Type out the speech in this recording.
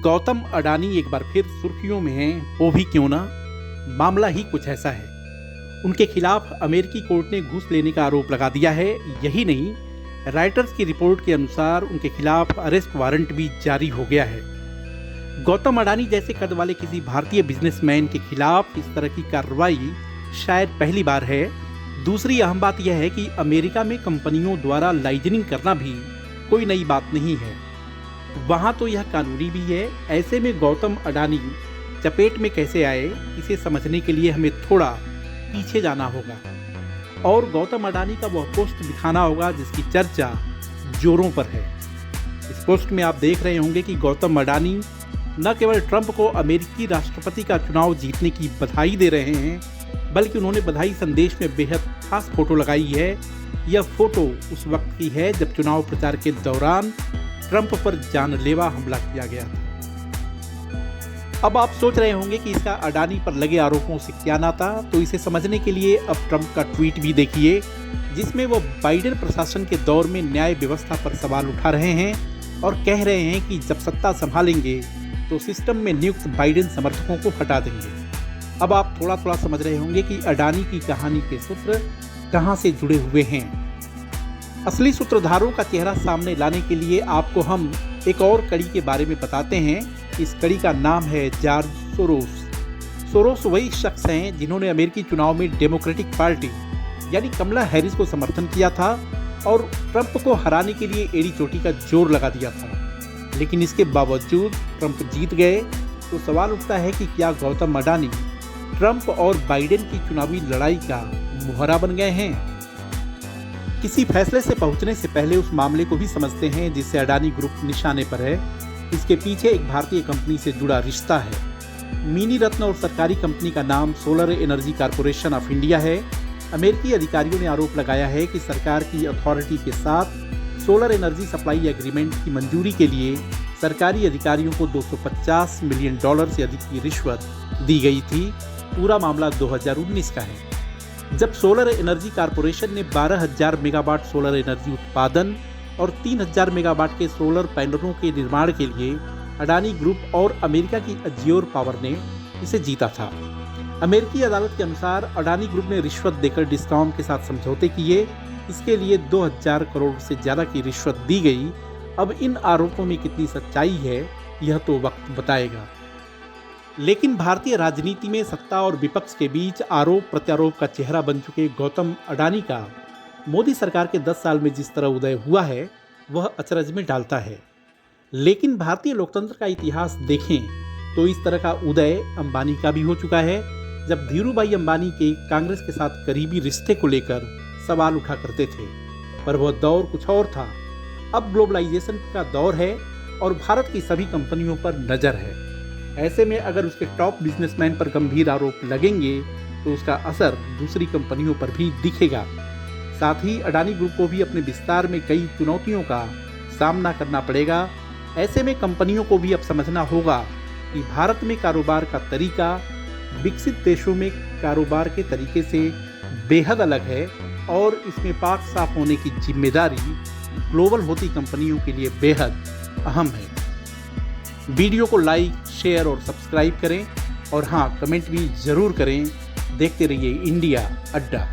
गौतम अडानी एक बार फिर सुर्खियों में हैं, वो भी क्यों ना। मामला ही कुछ ऐसा है। उनके खिलाफ अमेरिकी कोर्ट ने घूस लेने का आरोप लगा दिया है। यही नहीं, राइटर्स की रिपोर्ट के अनुसार उनके खिलाफ अरेस्ट वारंट भी जारी हो गया है। गौतम अडानी जैसे कद वाले किसी भारतीय बिजनेसमैन के खिलाफ इस तरह की कार्रवाई शायद पहली बार है। दूसरी अहम बात यह है कि अमेरिका में कंपनियों द्वारा लाइजनिंग करना भी कोई नई बात नहीं है। वहाँ तो यह कानूनी भी है। ऐसे में गौतम अडानी चपेट में कैसे आए, इसे समझने के लिए हमें थोड़ा पीछे जाना होगा और गौतम अडानी का वह पोस्ट दिखाना होगा जिसकी चर्चा जोरों पर है। इस पोस्ट में आप देख रहे होंगे कि गौतम अडानी न केवल ट्रंप को अमेरिकी राष्ट्रपति का चुनाव जीतने की बधाई दे रहे हैं, बल्कि उन्होंने बधाई संदेश में बेहद खास फोटो लगाई है। यह फोटो उस वक्त की है जब चुनाव प्रचार के दौरान ट्रंप पर जानलेवा हमला किया गया था। अब आप सोच रहे होंगे कि इसका अडानी पर लगे आरोपों से क्या नाता, तो इसे समझने के लिए अब ट्रंप का ट्वीट भी देखिए, जिसमें वो बाइडेन प्रशासन के दौर में न्याय व्यवस्था पर सवाल उठा रहे हैं और कह रहे हैं कि जब सत्ता संभालेंगे तो सिस्टम में नियुक्त बाइडेन समर्थकों को हटा देंगे। अब आप थोड़ा थोड़ा समझ रहे होंगे कि अडानी की कहानी के सूत्र कहां से जुड़े हुए हैं। असली सूत्रधारों का चेहरा सामने लाने के लिए आपको हम एक और कड़ी के बारे में बताते हैं। इस कड़ी का नाम है जॉर्ज सोरोस। सोरोस वही शख्स हैं जिन्होंने अमेरिकी चुनाव में डेमोक्रेटिक पार्टी यानी कमला हैरिस को समर्थन किया था और ट्रंप को हराने के लिए एड़ी चोटी का जोर लगा दिया था। लेकिन इसके बावजूद ट्रंप जीत गए। तो सवाल उठता है कि क्या गौतम अडानी ट्रंप और बाइडेन की चुनावी लड़ाई का मुहरा बन गए हैं? किसी फैसले से पहुंचने से पहले उस मामले को भी समझते हैं जिससे अडानी ग्रुप निशाने पर है। इसके पीछे एक भारतीय कंपनी से जुड़ा रिश्ता है। मिनी रत्न और सरकारी कंपनी का नाम solar energy corporation of India है। अमेरिकी अधिकारियों ने आरोप लगाया है कि सरकार की अथॉरिटी के साथ सोलर एनर्जी सप्लाई एग्रीमेंट की मंजूरी के लिए सरकारी अधिकारियों को $250 मिलियन से अधिक की रिश्वत दी गई थी। पूरा मामला 2019 का है, जब सोलर एनर्जी कॉर्पोरेशन ने 12,000 मेगावाट सोलर एनर्जी उत्पादन और 3,000 मेगावाट के सोलर पैनलों के निर्माण के लिए अडानी ग्रुप और अमेरिका की अज्योर पावर ने इसे जीता था। अमेरिकी अदालत के अनुसार अडानी ग्रुप ने रिश्वत देकर डिस्कॉम के साथ समझौते किए। इसके लिए 2,000 करोड़ से ज़्यादा की रिश्वत दी गई। अब इन आरोपों में कितनी सच्चाई है, यह तो वक्त बताएगा। लेकिन भारतीय राजनीति में सत्ता और विपक्ष के बीच आरोप प्रत्यारोप का चेहरा बन चुके गौतम अडानी का मोदी सरकार के 10 साल में जिस तरह उदय हुआ है, वह अचरज में डालता है। लेकिन भारतीय लोकतंत्र का इतिहास देखें तो इस तरह का उदय अंबानी का भी हो चुका है, जब धीरूभाई अंबानी के कांग्रेस के साथ करीबी रिश्ते को लेकर सवाल उठा करते थे। पर वह दौर कुछ और था। अब ग्लोबलाइजेशन का दौर है और भारत की सभी कंपनियों पर नज़र है। ऐसे में अगर उसके टॉप बिजनेसमैन पर गंभीर आरोप लगेंगे तो उसका असर दूसरी कंपनियों पर भी दिखेगा। साथ ही अडानी ग्रुप को भी अपने विस्तार में कई चुनौतियों का सामना करना पड़ेगा। ऐसे में कंपनियों को भी अब समझना होगा कि भारत में कारोबार का तरीका विकसित देशों में कारोबार के तरीके से बेहद अलग है और इसमें पाक साफ होने की जिम्मेदारी ग्लोबल होती कंपनियों के लिए बेहद अहम है। वीडियो को लाइक, शेयर और सब्सक्राइब करें और हाँ, कमेंट भी ज़रूर करें। देखते रहिए इंडिया अड्डा।